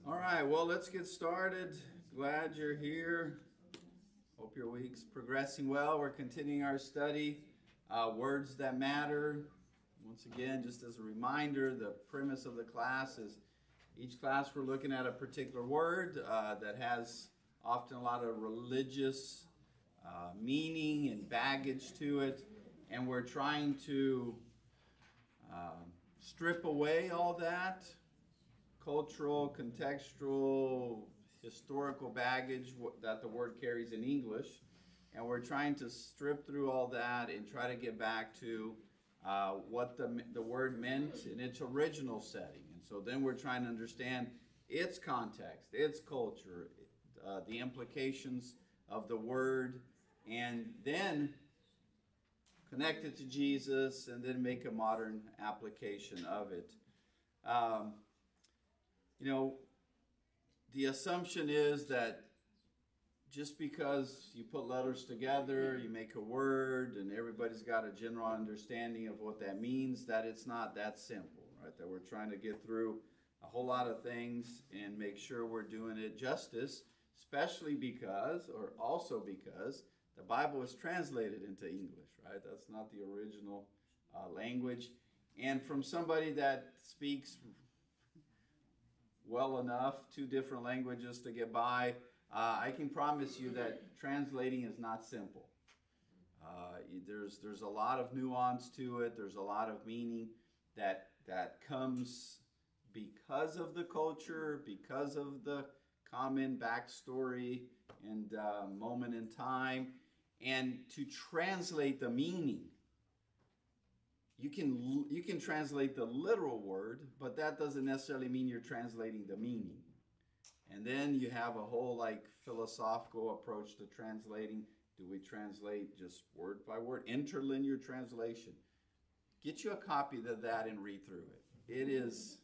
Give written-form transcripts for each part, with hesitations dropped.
All right, well, let's get started. Glad you're here. Hope your week's progressing well. We're continuing our study, Words That Matter. Once again, just as a reminder, the premise of the class is each class we're looking at a particular word that has often a lot of religious meaning and baggage to it, and we're trying to strip away all that cultural, contextual, historical baggage that the word carries in English. And we're trying to strip through all that and try to get back to what the word meant in its original setting. And so then we're trying to understand its context, its culture, the implications of the word, and then connect it to Jesus, and then make a modern application of it. The assumption is that just because you put letters together, you make a word, and everybody's got a general understanding of what that means, that it's not that simple, right? That we're trying to get through a whole lot of things and make sure we're doing it justice, especially because, or also because, the Bible is translated into English, right? That's not the original language. And from somebody that speaks well enough, two different languages to get by, I can promise you that translating is not simple. There's a lot of nuance to it. There's a lot of meaning that comes because of the culture, because of the common backstory and moment in time. And to translate the meaning, you can translate the literal word, but that doesn't necessarily mean you're translating the meaning. And then you have a whole philosophical approach to translating. Do we translate just word by word? Interlinear translation. Get you a copy of that and read through it. It is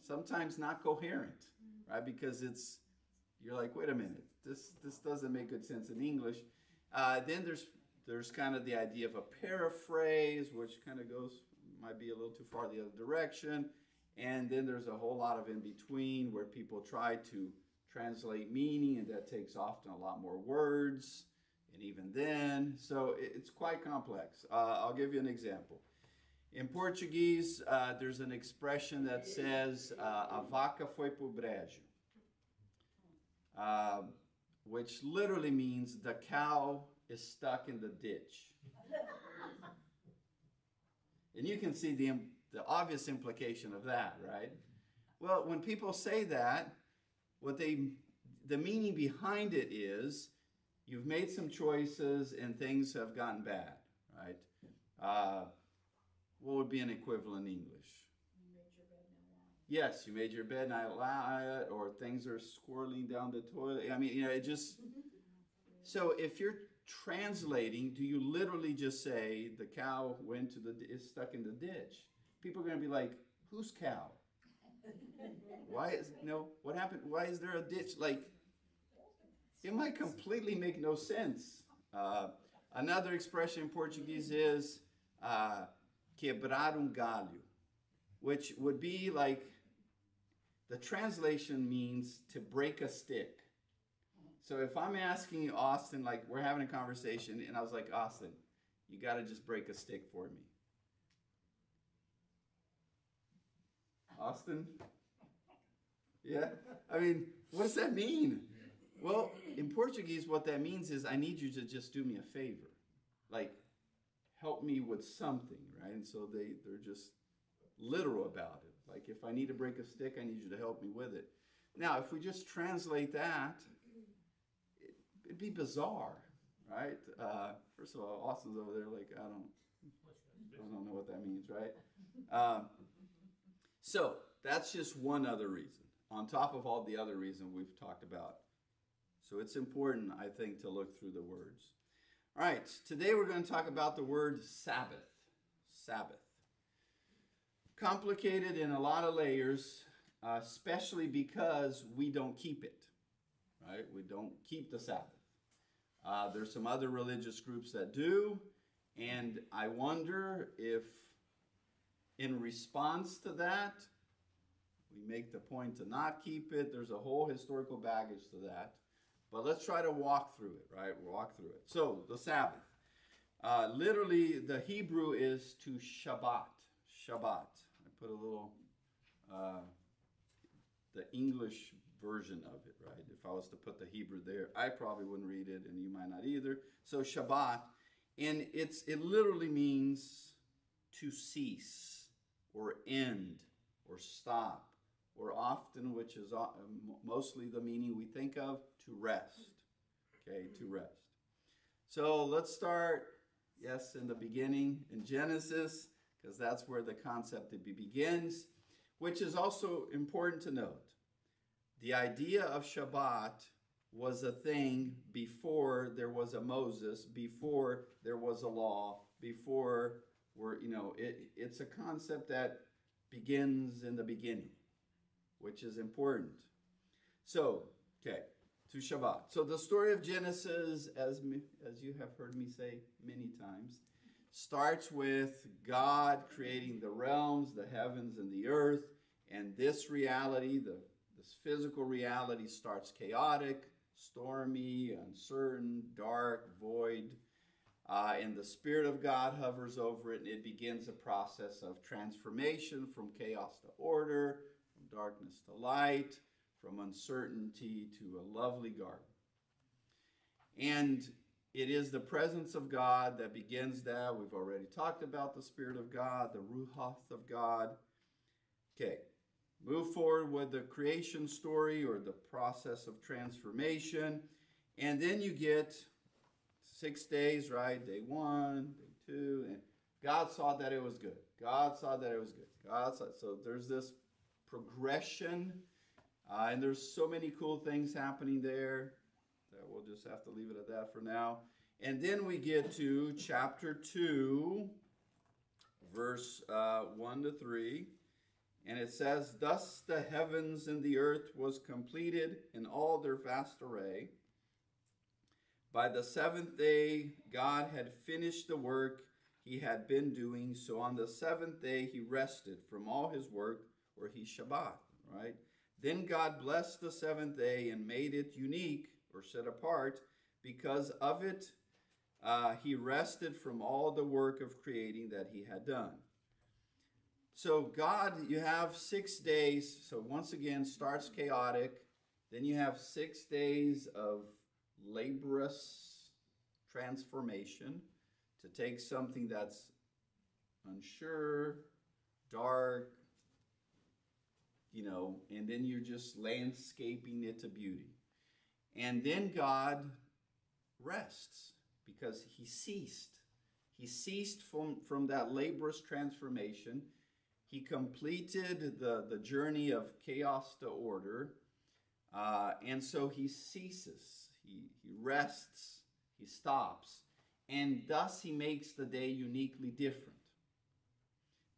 sometimes not coherent, right? Because you're like, wait a minute, this doesn't make good sense in English. Then there's kind of the idea of a paraphrase, which kind of might be a little too far the other direction. And then there's a whole lot of in between where people try to translate meaning, and that takes often a lot more words. And even then, so it's quite complex. I'll give you an example. In Portuguese, there's an expression that says, a vaca foi pro brejo, which literally means the cow is stuck in the ditch. And you can see the obvious implication of that, right? Well, when people say that, the meaning behind it is you've made some choices and things have gotten bad, right? What would be an equivalent in English? You made your bed, now lie. Yes, you made your bed, now lie, or things are swirling down the toilet. I mean, it just... So if you're translating, do you literally just say the cow is stuck in the ditch? People are going to be like, whose cow? What happened? Why is there a ditch? It might completely make no sense. Another expression in Portuguese is quebrar galho, which would be the translation means to break a stick. So if I'm asking you, Austin, we're having a conversation, and I was like, Austin, you got to just break a stick for me. Austin? Yeah? I mean, what does that mean? Well, in Portuguese, what that means is I need you to just do me a favor. Help me with something, right? And so they're just literal about it. If I need to break a stick, I need you to help me with it. Now, if we just translate that, it'd be bizarre, right? First of all, Austin's over there I don't know what that means, right? So that's just one other reason, on top of all the other reasons we've talked about. So it's important, I think, to look through the words. All right, today we're going to talk about the word Sabbath. Sabbath. Complicated in a lot of layers, especially because we don't keep it, right? We don't keep the Sabbath. There's some other religious groups that do, and I wonder if in response to that, We make the point to not keep it. There's a whole historical baggage to that. But let's try to walk through it, right? Walk through it. So, the Sabbath. Literally, the Hebrew is to Shabbat. Shabbat. I put a little, the English version of it, right? If I was to put the Hebrew there, I probably wouldn't read it, and you might not either. So Shabbat, and it literally means to cease, or end, or stop, or often, which is mostly the meaning we think of, to rest. Okay, to rest. So let's start, yes, in the beginning, in Genesis, because that's where the concept begins, which is also important to note. The idea of Shabbat was a thing before there was a Moses, before there was a law, before it's a concept that begins in the beginning, which is important. So, okay, to Shabbat. So the story of Genesis, as you have heard me say many times, starts with God creating the realms, the heavens and the earth, and this reality, this physical reality, starts chaotic, stormy, uncertain, dark, void, and the Spirit of God hovers over it, and it begins a process of transformation from chaos to order, from darkness to light, from uncertainty to a lovely garden. And it is the presence of God that begins that. We've already talked about the Spirit of God, the Ruach of God. Okay, move forward with the creation story or the process of transformation. And then you get 6 days, right? Day 1, day 2, and God saw that it was good. God saw that it was good. So there's this progression, and there's so many cool things happening there that we'll just have to leave it at that for now. And then we get to chapter 2, verse 1 to 3. And it says, "Thus the heavens and the earth was completed in all their vast array. By the seventh day, God had finished the work he had been doing. So on the seventh day, he rested from all his work, or he Shabbat, right? Then God blessed the seventh day and made it unique, or set apart. Because of it, he rested from all the work of creating that he had done." So God, you have 6 days. So once again, starts chaotic. Then you have 6 days of laborious transformation to take something that's unsure, dark, and then you're just landscaping it to beauty. And then God rests because he ceased. He ceased from that laborious transformation. He completed the journey of chaos to order, and so he ceases. He rests, he stops, and thus he makes the day uniquely different.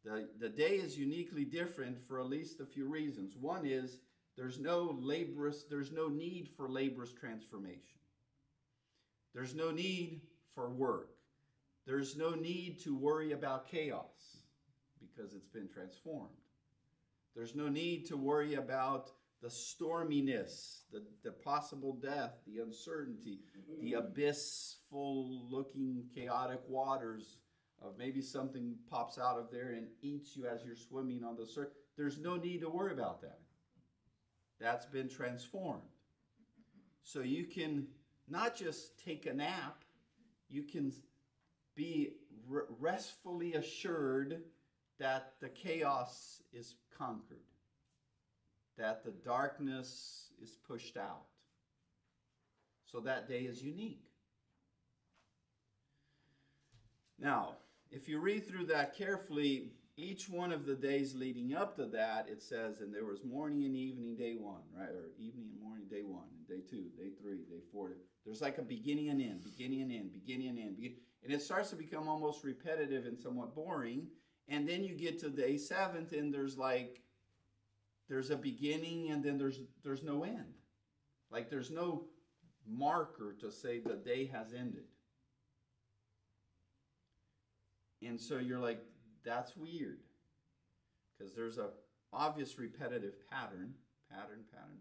The day is uniquely different for at least a few reasons. One is there's no need for laborious transformation. There's no need for work. There's no need to worry about chaos because it's been transformed. There's no need to worry about the storminess, the possible death, the uncertainty, the abyssful looking chaotic waters of maybe something pops out of there and eats you as you're swimming on the surface. There's no need to worry about that. That's been transformed. So you can not just take a nap, you can be restfully assured that the chaos is conquered, that the darkness is pushed out. So that day is unique. Now, if you read through that carefully, each one of the days leading up to that, it says, and there was morning and evening, day 1, right? Or evening and morning, day 1, and day 2, day 3, day 4. There's like a beginning and end, beginning and end, beginning and end. And it starts to become almost repetitive and somewhat boring. And then you get to day 7th, and there's a beginning, and then there's no end. Like there's no marker to say the day has ended. And so you're like, that's weird. Because there's a obvious repetitive pattern,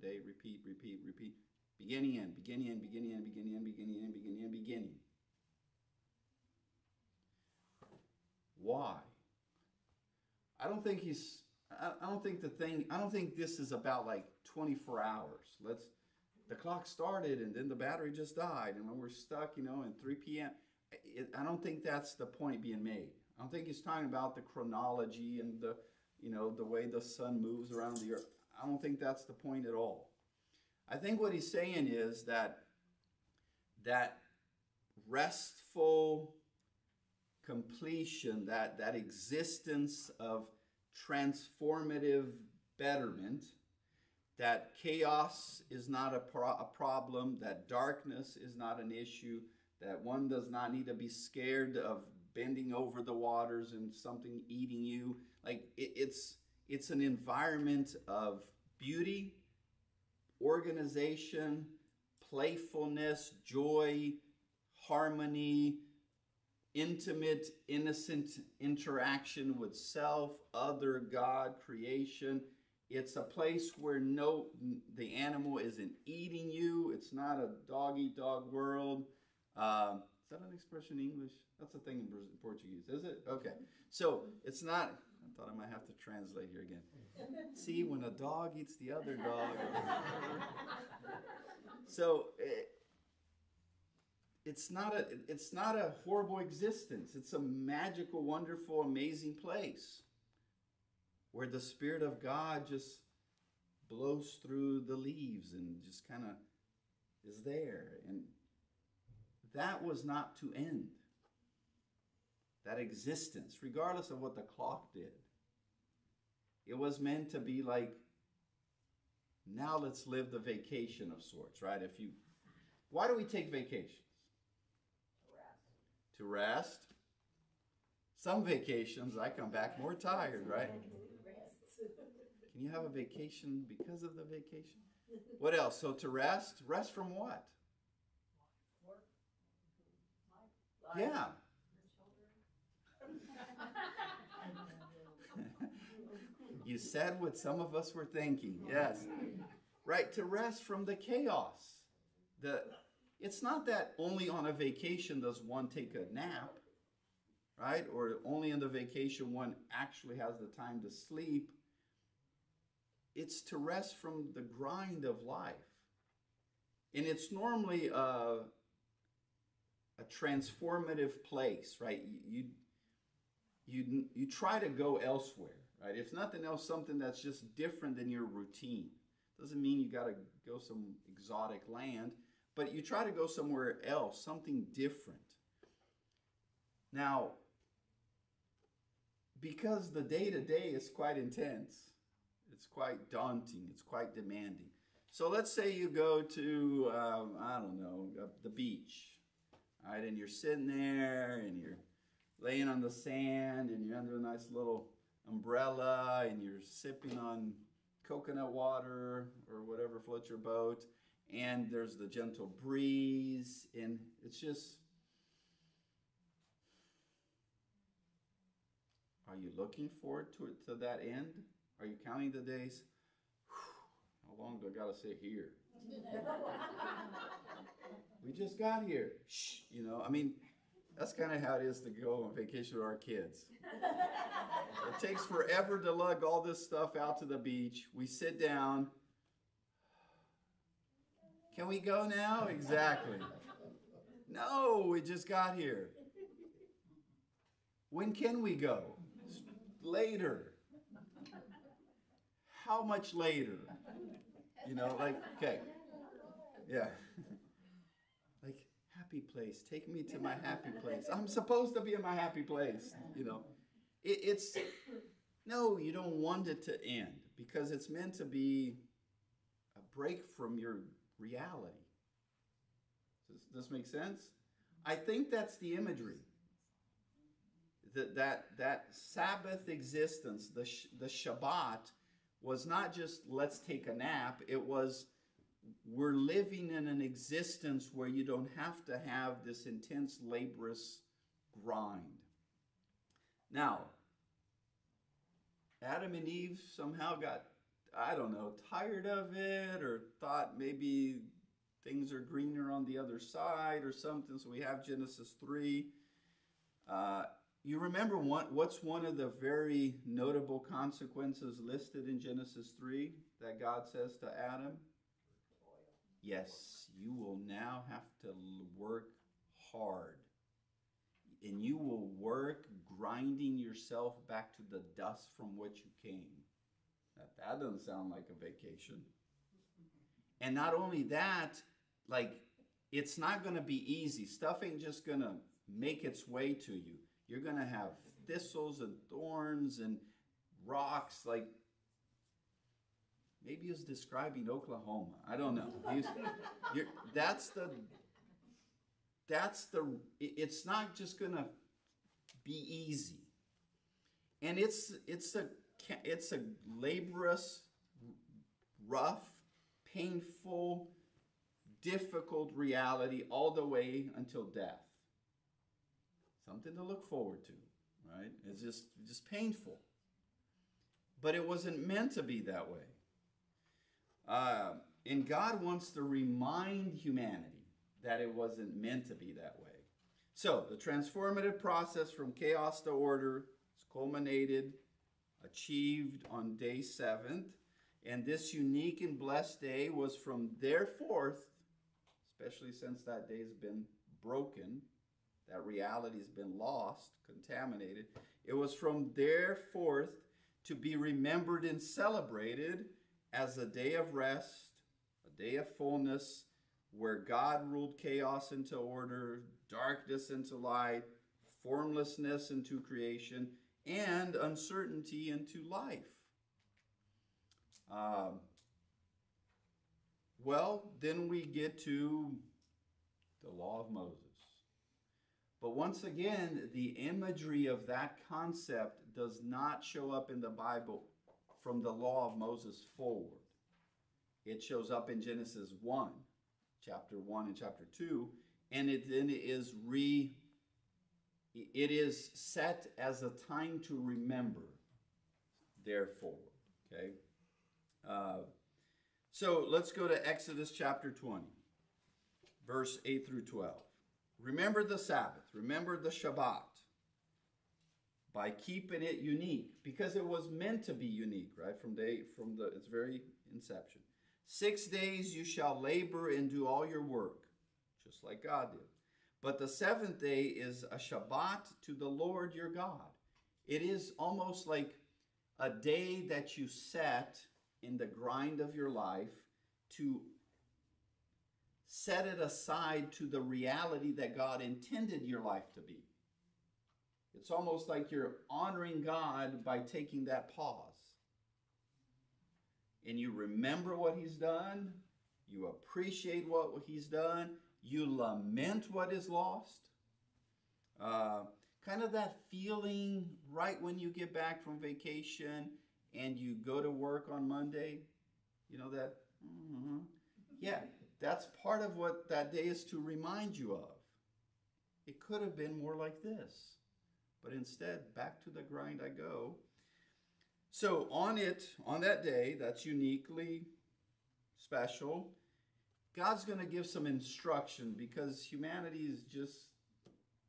day, repeat, repeat, repeat, beginning, end, beginning, end, beginning, end, beginning, end, beginning, end, beginning, end, beginning. Why? I don't think this is about like 24 hours. The clock started and then the battery just died and when we're stuck, in 3 p.m. I don't think that's the point being made. I don't think he's talking about the chronology and the way the sun moves around the earth. I don't think that's the point at all. I think what he's saying is that restful completion, that existence of transformative betterment, that chaos is not a problem, that darkness is not an issue, that one does not need to be scared of bending over the waters and something eating you. Like it's an environment of beauty, organization, playfulness, joy, harmony, intimate, innocent interaction with self, other, God, creation. It's a place where the animal isn't eating you. It's not a dog-eat-dog world. Is that an expression in English? That's a thing in Portuguese, is it? Okay. So it's not, I thought I might have to translate here again. See, when a dog eats the other dog. So it's not a horrible existence. It's a magical, wonderful, amazing place where the Spirit of God just blows through the leaves and just kind of is there. And that was not to end. That existence, regardless of what the clock did, it was meant to be like, now let's live the vacation of sorts, right? Why do we take vacations? To rest. Some vacations, I come back more tired, right? Can you have a vacation because of the vacation? What else? So to rest? Rest from what? Yeah. You said what some of us were thinking. Yes. Right, to rest from the chaos. It's not that only on a vacation does one take a nap, right? Or only on the vacation one actually has the time to sleep. It's to rest from the grind of life. And it's normally a transformative place, right? You try to go elsewhere, right? If nothing else, something that's just different than your routine. Doesn't mean you got to go some exotic land, but you try to go somewhere else, something different. Now, because the day-to-day is quite intense, it's quite daunting, it's quite demanding. So let's say you go to, I don't know, the beach, right? And you're sitting there and you're laying on the sand and you're under a nice little umbrella and you're sipping on coconut water or whatever floats your boat, and there's the gentle breeze, and it's just, are you looking forward to that end? Are you counting the days? How long do I gotta sit here? We just got here. Shh, that's kind of how it is to go on vacation with our kids. It takes forever to lug all this stuff out to the beach. We sit down. Can we go now? Exactly. No, we just got here. When can we go? Later. How much later? Okay. Yeah. Happy place. Take me to my happy place. I'm supposed to be in my happy place. No, you don't want it to end because it's meant to be a break from your reality. Does this make sense? I think that's the imagery. That Sabbath existence, the Shabbat, was not just let's take a nap. It was we're living in an existence where you don't have to have this intense, laborious grind. Now, Adam and Eve somehow got, I don't know, tired of it or thought maybe things are greener on the other side or something. So we have Genesis 3. Uh, you remember what's one of the very notable consequences listed in Genesis 3 that God says to Adam? Yes, you will now have to work hard. And you will work grinding yourself back to the dust from which you came. That doesn't sound like a vacation. And not only that, like, it's not going to be easy. Stuff ain't just going to make its way to you. You're going to have thistles and thorns and rocks. Like, maybe he's describing Oklahoma. I don't know. It's not just going to be easy. And it's a laborious, rough, painful, difficult reality all the way until death. Something to look forward to, right? It's just painful. But it wasn't meant to be that way. And God wants to remind humanity that it wasn't meant to be that way. So the transformative process from chaos to order is culminated, achieved on day 7th. And this unique and blessed day was from thereforth, especially since that day's been broken, that reality's been lost, contaminated. It was from thereforth to be remembered and celebrated as a day of rest, a day of fullness, where God ruled chaos into order, darkness into light, formlessness into creation, and uncertainty into life. Well, then we get to the law of Moses. But once again, the imagery of that concept does not show up in the Bible from the law of Moses forward. It shows up in Genesis 1, chapter 1 and chapter 2, and it then is set as a time to remember, therefore. Okay? So let's go to Exodus chapter 20, verse 8 through 12. Remember the Sabbath, remember the Shabbat, by keeping it unique, because it was meant to be unique, right? From its very inception. 6 days you shall labor and do all your work, just like God did. But the 7th day is a Shabbat to the Lord your God. It is almost like a day that you set in the grind of your life to set it aside to the reality that God intended your life to be. It's almost like you're honoring God by taking that pause. And you remember what he's done. You appreciate what he's done. You lament what is lost. Kind of that feeling right when you get back from vacation and you go to work on Monday. You know that? Mm-hmm. Yeah, that's part of what that day is to remind you of. It could have been more like this. But instead, back to the grind I go. So on that day, that's uniquely special, God's going to give some instruction because humanity is just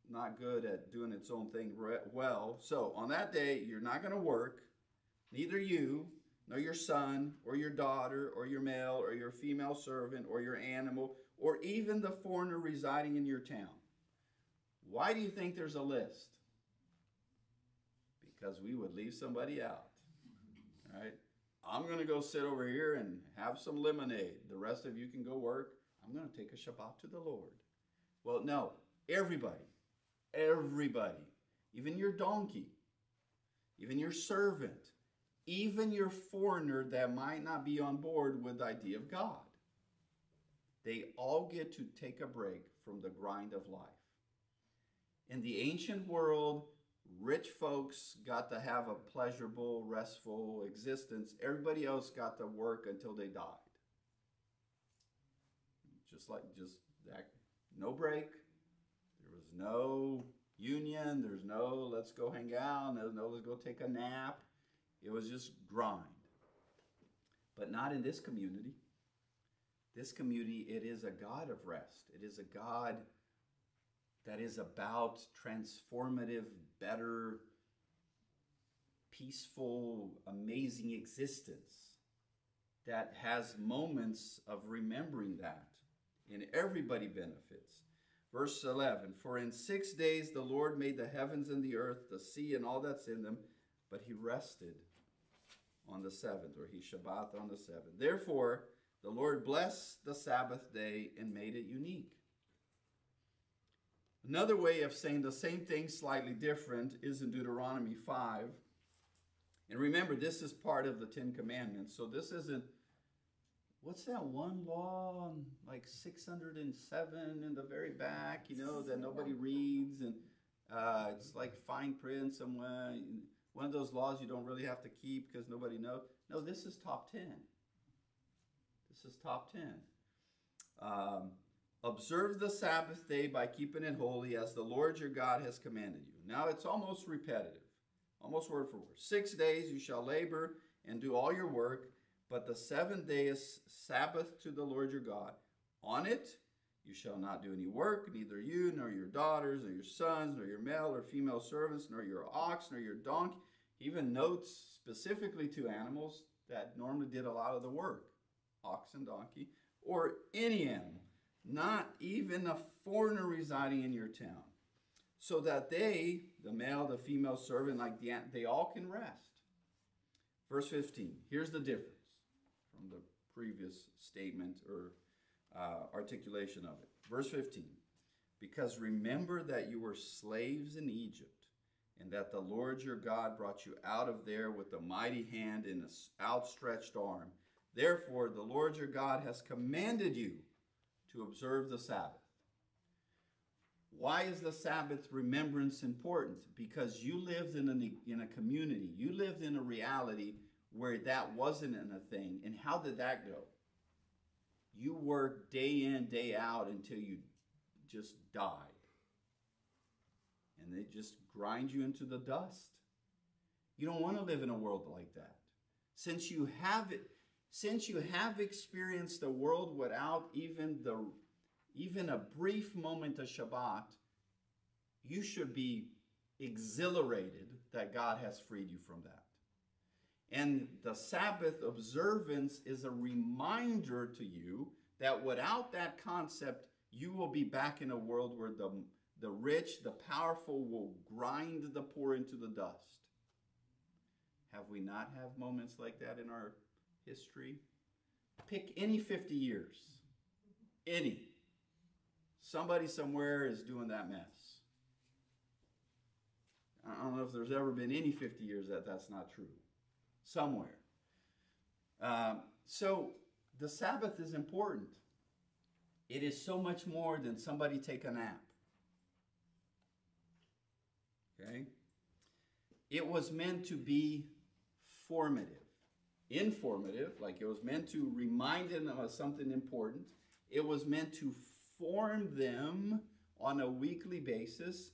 not good at doing its own thing well. So on that day, you're not going to work, neither you, nor your son, or your daughter, or your male, or your female servant, or your animal, or even the foreigner residing in your town. Why do you think there's a list? Because we would leave somebody out, right? I'm going to go sit over here and have some lemonade. The rest of you can go work. I'm going to take a Shabbat to the Lord. Well, no, everybody, even your donkey, even your servant, even your foreigner that might not be on board with the idea of God, they all get to take a break from the grind of life. In the ancient world, rich folks got to have a pleasurable, restful existence. Everybody else got to work until they died. Just that, no break. There was no union. There's no let's go hang out. No, let's go take a nap. It was just grind. But not in this community. This community, it is a God of rest. It is a God that is about transformative, better, peaceful, amazing existence that has moments of remembering that, and everybody benefits. Verse 11, for in 6 days the Lord made the heavens and the earth, the sea and all that's in them, but he rested on the seventh, or he Shabbat on the seventh. Therefore, the Lord blessed the Sabbath day and made it unique. Another way of saying the same thing slightly different is in Deuteronomy 5. And remember, this is part of the Ten Commandments. So this isn't, what's that one law, like 607 in the very back, that nobody reads, and it's like fine print somewhere. One of those laws you don't really have to keep because nobody knows. No, this is top 10. This is top 10. Observe the Sabbath day by keeping it holy as the Lord your God has commanded you. Now it's almost repetitive, almost word for word. 6 days you shall labor and do all your work, but the seventh day is Sabbath to the Lord your God. On it you shall not do any work, neither you, nor your daughters, nor your sons, nor your male or female servants, nor your ox, nor your donkey. He even notes specifically to animals that normally did a lot of the work, ox and donkey, or any animal, not even a foreigner residing in your town, so that they, the male, the female servant, like the ant, they all can rest. Verse 15, here's the difference from the previous statement or articulation of it. Verse 15, because remember that you were slaves in Egypt, and that the Lord your God brought you out of there with a mighty hand and an outstretched arm. Therefore, the Lord your God has commanded you to observe the Sabbath. Why is the Sabbath remembrance important? Because you lived in a community. You lived in a reality where that wasn't a thing. And how did that go? You worked day in, day out until you just died. And they just grind you into the dust. You don't want to live in a world like that. Since you have experienced a world without even a brief moment of Shabbat, you should be exhilarated that God has freed you from that. And the Sabbath observance is a reminder to you that without that concept, you will be back in a world where the rich, the powerful will grind the poor into the dust. Have we not had moments like that in our history? Pick any 50 years. Any. Somebody somewhere is doing that mess. I don't know if there's ever been any 50 years that's not true. Somewhere. So the Sabbath is important. It is so much more than somebody take a nap. Okay? It was meant to be formative. Informative, like it was meant to remind them of something important. It was meant to form them on a weekly basis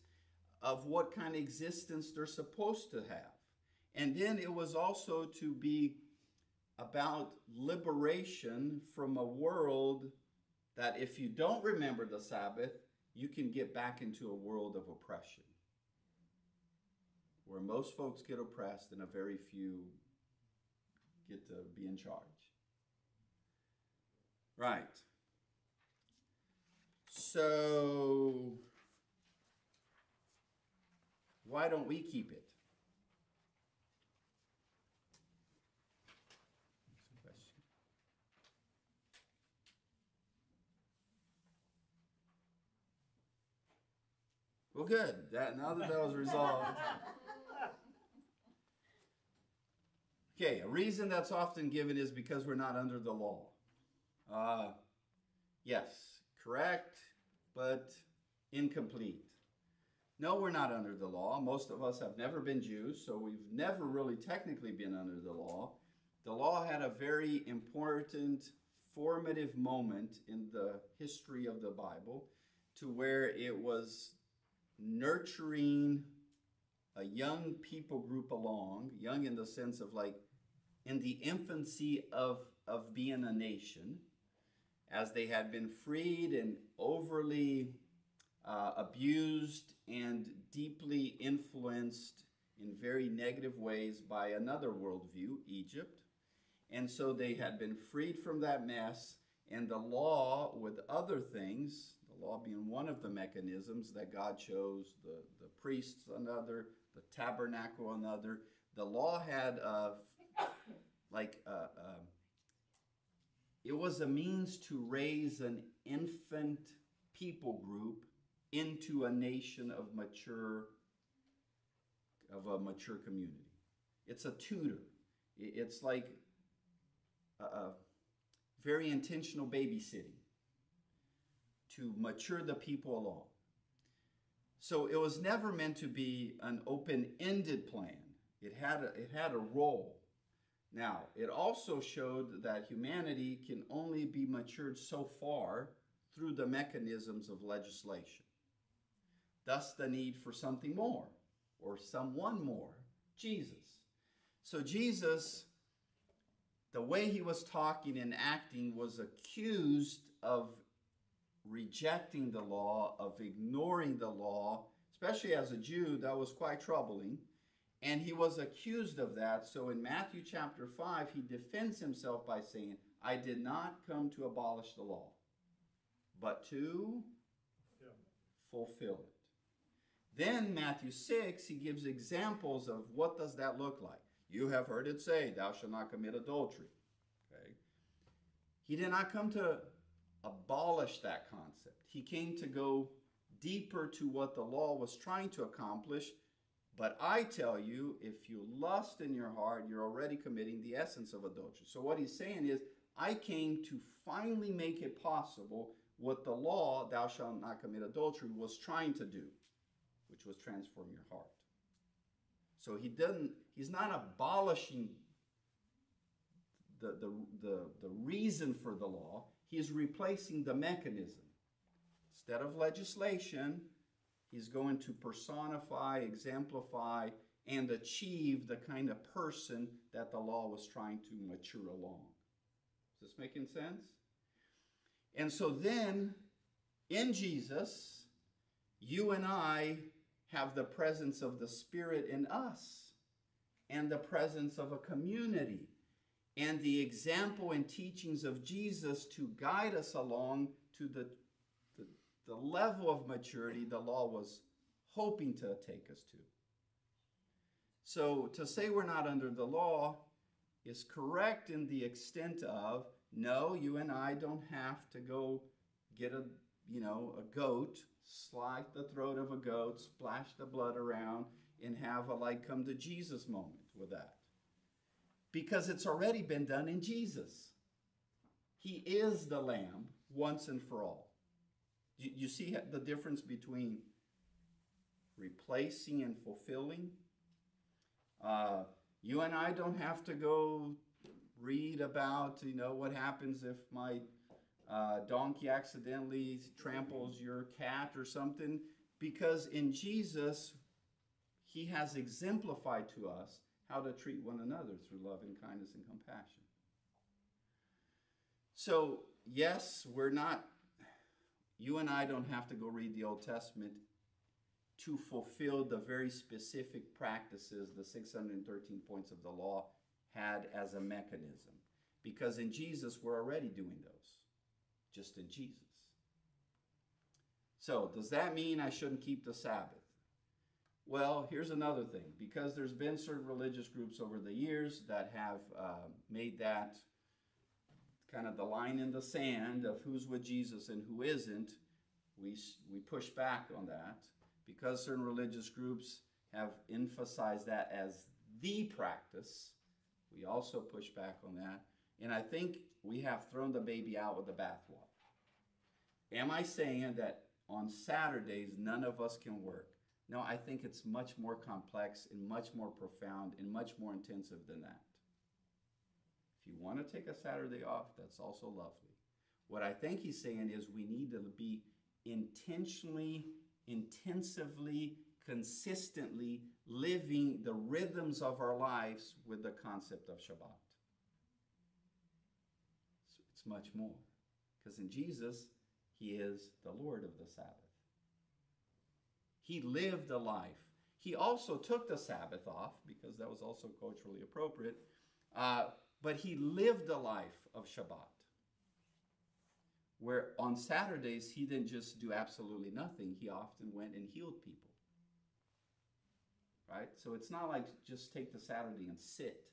of what kind of existence they're supposed to have. And then it was also to be about liberation from a world that if you don't remember the Sabbath, you can get back into a world of oppression, where most folks get oppressed and a very few get to be in charge. Right. So, why don't we keep it? That's a question. Well, good. Now that was resolved. Okay, a reason that's often given is because we're not under the law. Yes, correct, but incomplete. No, we're not under the law. Most of us have never been Jews, so we've never really technically been under the law. The law had a very important formative moment in the history of the Bible to where it was nurturing a young people group along, young in the sense of like in the infancy of being a nation, as they had been freed and overly abused and deeply influenced in very negative ways by another worldview, Egypt. And so they had been freed from that mess, and the law with other things, the law being one of the mechanisms that God chose, the priests another, the tabernacle another. The law had it was a means to raise an infant people group into a nation of a mature community. It's a tutor. It's like a very intentional babysitting to mature the people along. So it was never meant to be an open-ended plan. It had a role. Now, it also showed that humanity can only be matured so far through the mechanisms of legislation. Thus the need for something more, or someone more, Jesus. So Jesus, the way he was talking and acting, was accused of rejecting the law, of ignoring the law. Especially as a Jew, that was quite troubling. And he was accused of that. So in Matthew chapter 5, he defends himself by saying, I did not come to abolish the law, but to fulfill it. Then Matthew 6, he gives examples of what does that look like. You have heard it say, thou shalt not commit adultery. Okay? He did not come to abolish that concept. He came to go deeper to what the law was trying to accomplish. But I tell you, if you lust in your heart, you're already committing the essence of adultery. So what he's saying is, I came to finally make it possible what the law, thou shalt not commit adultery, was trying to do, which was transform your heart. So he's not abolishing the reason for the law. He's replacing the mechanism. Instead of legislation, he's going to personify, exemplify, and achieve the kind of person that the law was trying to mature along. Is this making sense? And so then, in Jesus, you and I have the presence of the Spirit in us, and the presence of a community, and the example and teachings of Jesus to guide us along to the level of maturity the law was hoping to take us to. So to say we're not under the law is correct in the extent of, no, you and I don't have to go get a goat, slice the throat of a goat, splash the blood around, and have a like come to Jesus moment with that. Because it's already been done in Jesus. He is the Lamb once and for all. You see the difference between replacing and fulfilling? You and I don't have to go read about, what happens if my donkey accidentally tramples your cat or something, because in Jesus, he has exemplified to us how to treat one another through love and kindness and compassion. So, yes, you and I don't have to go read the Old Testament to fulfill the very specific practices the 613 points of the law had as a mechanism. Because in Jesus, we're already doing those, just in Jesus. So, does that mean I shouldn't keep the Sabbath? Well, here's another thing. Because there's been certain religious groups over the years that have made that kind of the line in the sand of who's with Jesus and who isn't, we push back on that. Because certain religious groups have emphasized that as the practice, we also push back on that. And I think we have thrown the baby out with the bathwater. Am I saying that on Saturdays none of us can work? No, I think it's much more complex and much more profound and much more intensive than that. If you want to take a Saturday off, that's also lovely. What I think he's saying is we need to be intentionally, intensively consistently living the rhythms of our lives with the concept of Shabbat. It's much more. Because in Jesus, he is the Lord of the Sabbath. He lived a life. He also took the Sabbath off because that was also culturally appropriate. But he lived a life of Shabbat. Where on Saturdays, he didn't just do absolutely nothing. He often went and healed people. Right? So it's not like just take the Saturday and sit.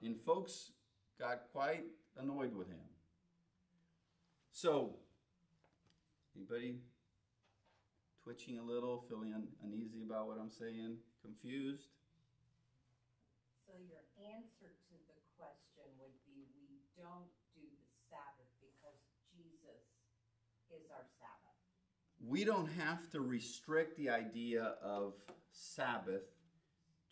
And folks got quite annoyed with him. So, anybody twitching a little, feeling uneasy about what I'm saying? Confused? So your answer to the question would be, we don't do the Sabbath because Jesus is our Sabbath. We don't have to restrict the idea of Sabbath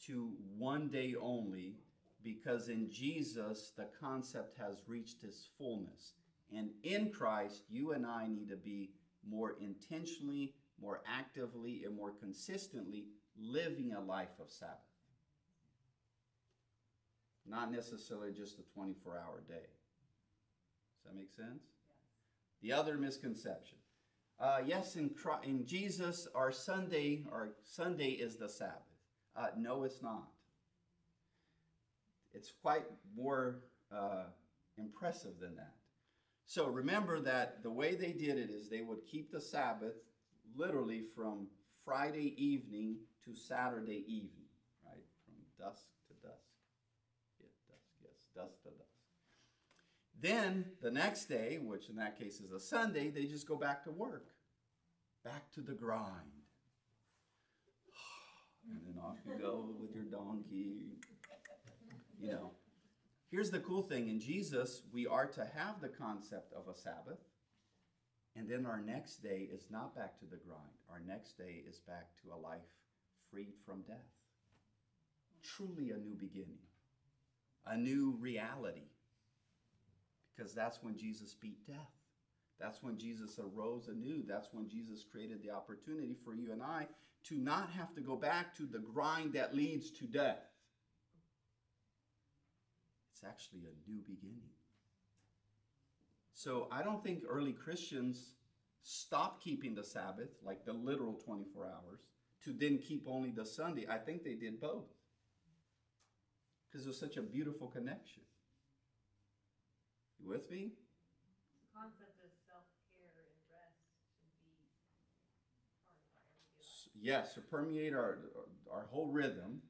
to one day only, because in Jesus, the concept has reached its fullness. And in Christ, you and I need to be more intentionally, more actively, and more consistently living a life of Sabbath. Not necessarily just a 24-hour day. Does that make sense? Yes. The other misconception. Yes, in Jesus, our Sunday is the Sabbath. No, it's not. It's quite more impressive than that. So remember that the way they did it is they would keep the Sabbath literally from Friday evening to Saturday evening, right? From dusk to dusk. Dusk to dusk. Then the next day, which in that case is a Sunday, they just go back to work. Back to the grind. And then off you go with your donkey. You know. Here's the cool thing. In Jesus, we are to have the concept of a Sabbath. And then our next day is not back to the grind. Our next day is back to a life freed from death. Truly a new beginning. A new reality. Because that's when Jesus beat death. That's when Jesus arose anew. That's when Jesus created the opportunity for you and I to not have to go back to the grind that leads to death. It's actually a new beginning. So I don't think early Christians stopped keeping the Sabbath, like the literal 24 hours, to then keep only the Sunday. I think they did both. Because there's such a beautiful connection. You with me? The concept of self-care and rest should be part of our everyday life. Yes, to permeate our whole rhythm.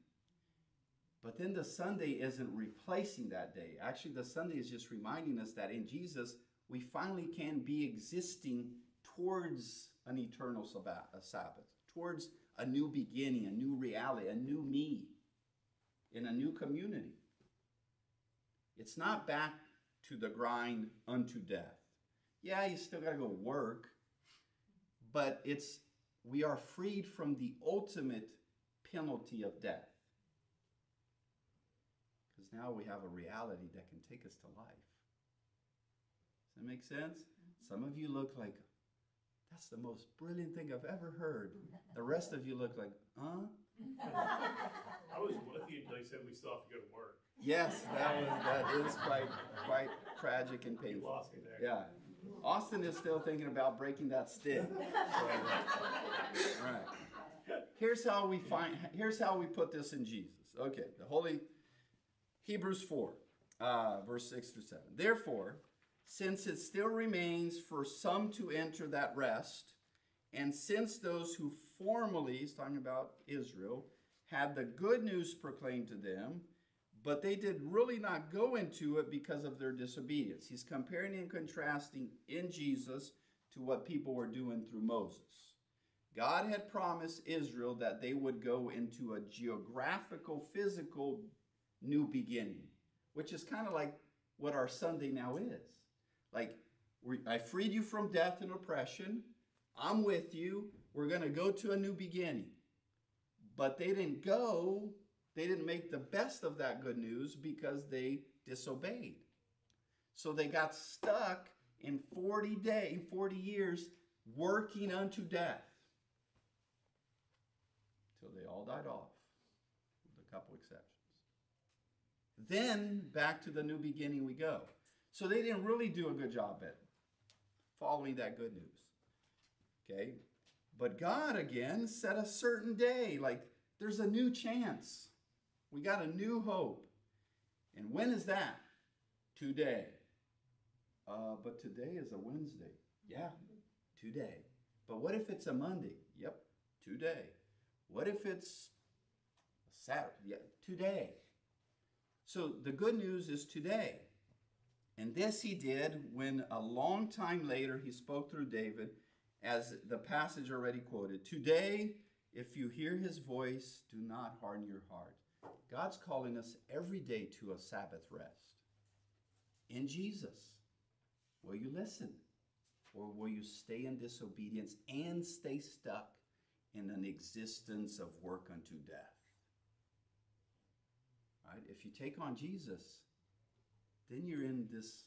But then the Sunday isn't replacing that day. Actually, the Sunday is just reminding us that in Jesus, we finally can be existing towards an eternal Sabbath, towards a new beginning, a new reality, a new me, in a new community. It's not back to the grind unto death. Yeah, you still got to go work, but we are freed from the ultimate penalty of death. Because now we have a reality that can take us to life. Does that make sense? Some of you look like, that's the most brilliant thing I've ever heard. The rest of you look like, huh? I was with you until you said we still have to go to work. Yes, that is quite tragic and You painful. lost me there. Yeah. Austin is still thinking about breaking that stick. So, all right. Here's how we put this in Jesus. Okay, the Holy Hebrews 4, verse 6 through 7. Therefore, since it still remains for some to enter that rest, and since those who formerly, he's talking about Israel, had the good news proclaimed to them, but they did really not go into it because of their disobedience. He's comparing and contrasting in Jesus to what people were doing through Moses. God had promised Israel that they would go into a geographical, physical new beginning, which is kind of like what our Sunday now is. Like, I freed you from death and oppression. I'm with you. We're going to go to a new beginning. But they didn't go. They didn't make the best of that good news because they disobeyed. So they got stuck in 40 years working unto death. So they all died off, with a couple exceptions. Then back to the new beginning we go. So they didn't really do a good job at following that good news. Okay? But God again set a certain day, like there's a new chance. We got a new hope. And when is that? Today. But today is a Wednesday. Yeah, today. But what if it's a Monday? Yep, today. What if it's a Saturday? Yeah, today. So the good news is today. And this he did when a long time later he spoke through David, as the passage already quoted. Today, if you hear his voice, do not harden your heart. God's calling us every day to a Sabbath rest. In Jesus. Will you listen? Or will you stay in disobedience and stay stuck in an existence of work unto death? Right? If you take on Jesus, then you're in this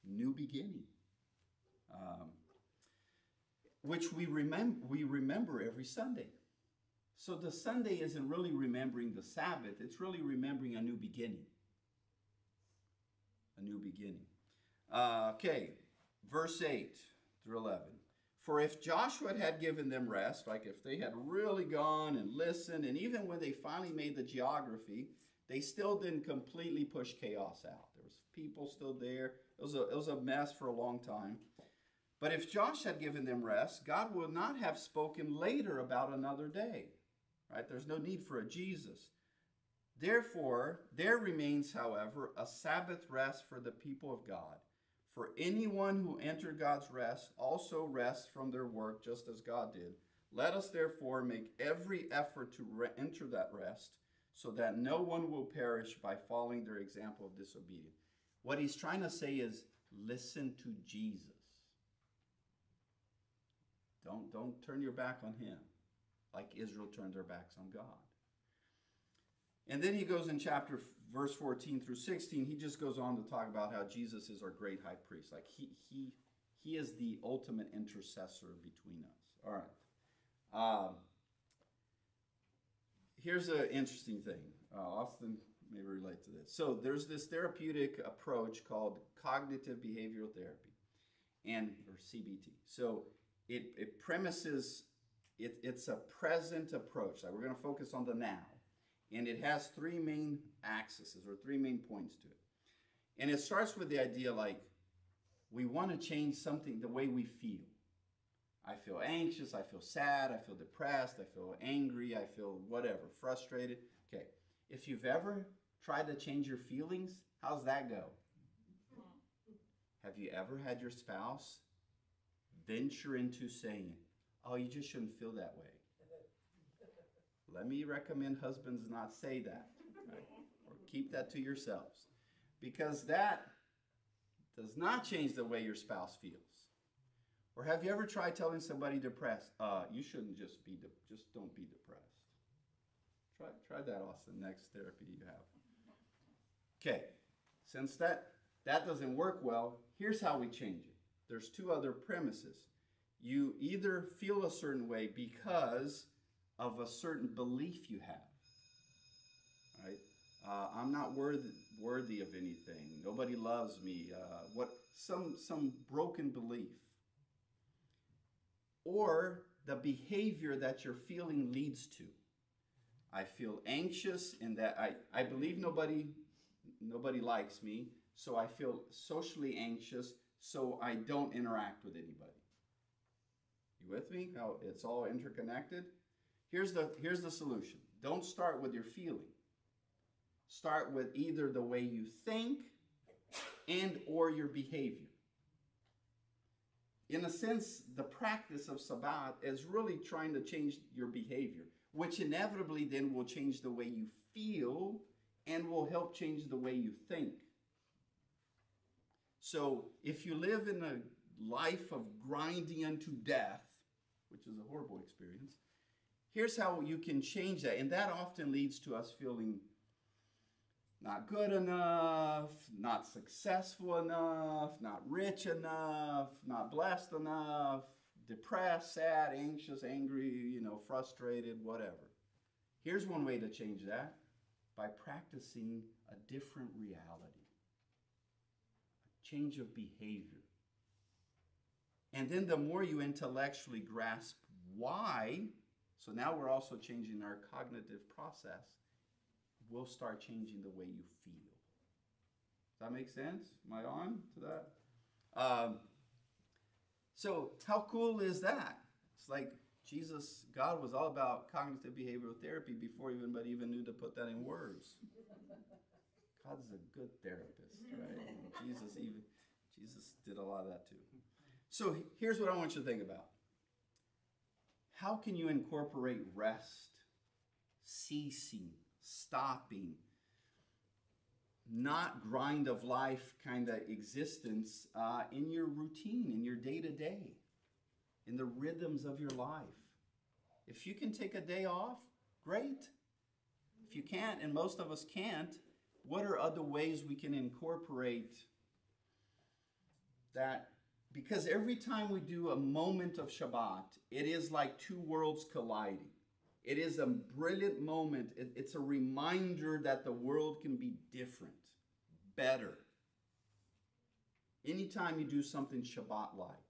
new beginning, which we remember every Sunday. So the Sunday isn't really remembering the Sabbath, it's really remembering a new beginning. A new beginning. Okay, verse 8 through 11. For if Joshua had given them rest, like if they had really gone and listened, and even when they finally made the geography, they still didn't completely push chaos out. There was people still there. It was a mess for a long time. But if Josh had given them rest, God would not have spoken later about another day. Right? There's no need for a Jesus. Therefore, there remains, however, a Sabbath rest for the people of God. For anyone who entered God's rest also rests from their work, just as God did. Let us therefore make every effort to enter that rest, so that no one will perish by following their example of disobedience. What he's trying to say is, listen to Jesus. Don't turn your back on him, like Israel turned their backs on God. And then he goes in verse 14 through 16, he just goes on to talk about how Jesus is our great high priest. Like he is the ultimate intercessor between us. All right. Here's an interesting thing. Austin may relate to this. So there's this therapeutic approach called cognitive behavioral therapy, or CBT. So it premises, it's a present approach. Like we're going to focus on the now. And it has three main axes or three main points to it. And it starts with the idea like we want to change something, the way we feel. I feel anxious, I feel sad, I feel depressed, I feel angry, I feel whatever, frustrated. Okay, if you've ever tried to change your feelings, how's that go? Have you ever had your spouse venture into saying, oh, you just shouldn't feel that way? Let me recommend husbands not say that, right? Or keep that to yourselves, because that does not change the way your spouse feels. Or have you ever tried telling somebody depressed, you shouldn't just don't be depressed? Try that, Austin, next therapy you have. Okay, since that doesn't work well, here's how we change it. There's two other premises. You either feel a certain way because of a certain belief you have, right? I'm not worthy of anything. Nobody loves me. Some broken belief, or the behavior that your feeling leads to. I feel anxious in that I believe nobody likes me, so I feel socially anxious, so I don't interact with anybody. You with me? How it's all interconnected? Here's the solution. Don't start with your feeling. Start with either the way you think and or your behavior. In a sense, the practice of Sabbath is really trying to change your behavior, which inevitably then will change the way you feel and will help change the way you think. So if you live in a life of grinding unto death, which is a horrible experience, here's how you can change that. And that often leads to us feeling not good enough, not successful enough, not rich enough, not blessed enough, depressed, sad, anxious, angry, frustrated, whatever. Here's one way to change that: by practicing a different reality, a change of behavior. And then the more you intellectually grasp why, so now we're also changing our cognitive process, we'll start changing the way you feel. Does that make sense? Am I on to that? So how cool is that? It's like God was all about cognitive behavioral therapy before anybody even knew to put that in words. God's a good therapist, right? Jesus did a lot of that too. So here's what I want you to think about. How can you incorporate rest, ceasing, stopping, not grind of life kind of existence in your routine, in your day-to-day, in the rhythms of your life? If you can take a day off, great. If you can't, and most of us can't, what are other ways we can incorporate that? Because every time we do a moment of Shabbat, it is like two worlds colliding. It is a brilliant moment. It's a reminder that the world can be different, better. Anytime you do something Shabbat-like.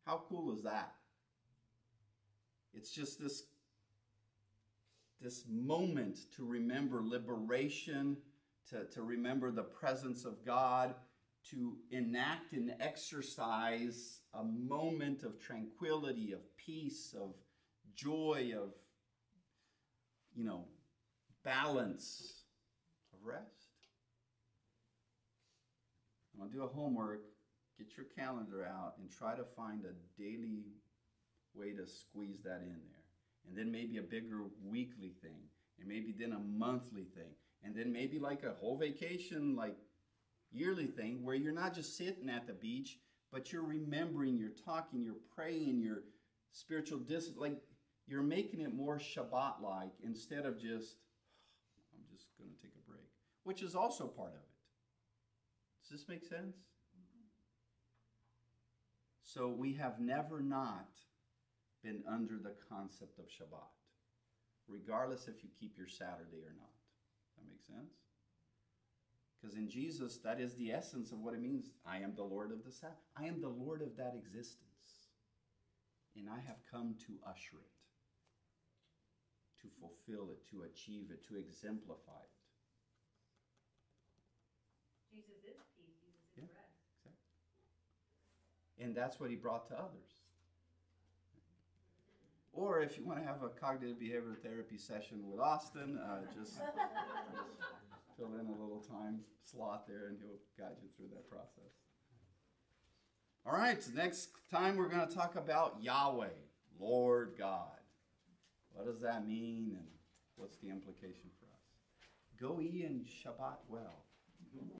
How cool is that? It's just this moment to remember liberation, to remember the presence of God, to enact and exercise a moment of tranquility, of peace, of joy, of, balance, of rest. I'm going to do a homework. Get your calendar out and try to find a daily way to squeeze that in there. And then maybe a bigger weekly thing. And maybe then a monthly thing. And then maybe like a whole vacation, like yearly thing where you're not just sitting at the beach, but you're remembering, you're talking, you're praying, you're spiritual discipline. Like you're making it more Shabbat-like instead of just, I'm just going to take a break, which is also part of it. Does this make sense? So we have never not been under the concept of Shabbat, regardless if you keep your Saturday or not. Does that make sense? Because in Jesus, that is the essence of what it means. I am the Lord of the Sabbath. I am the Lord of that existence. And I have come to usher it, to fulfill it, to achieve it, to exemplify it. Jesus is peace. Jesus is rest. Exactly. And that's what he brought to others. Or if you want to have a cognitive behavioral therapy session with Austin, just fill in a little time slot there and he'll guide you through that process. All right, so next time we're going to talk about Yahweh, Lord God. What does that mean and what's the implication for us? Go ye and Shabbat well.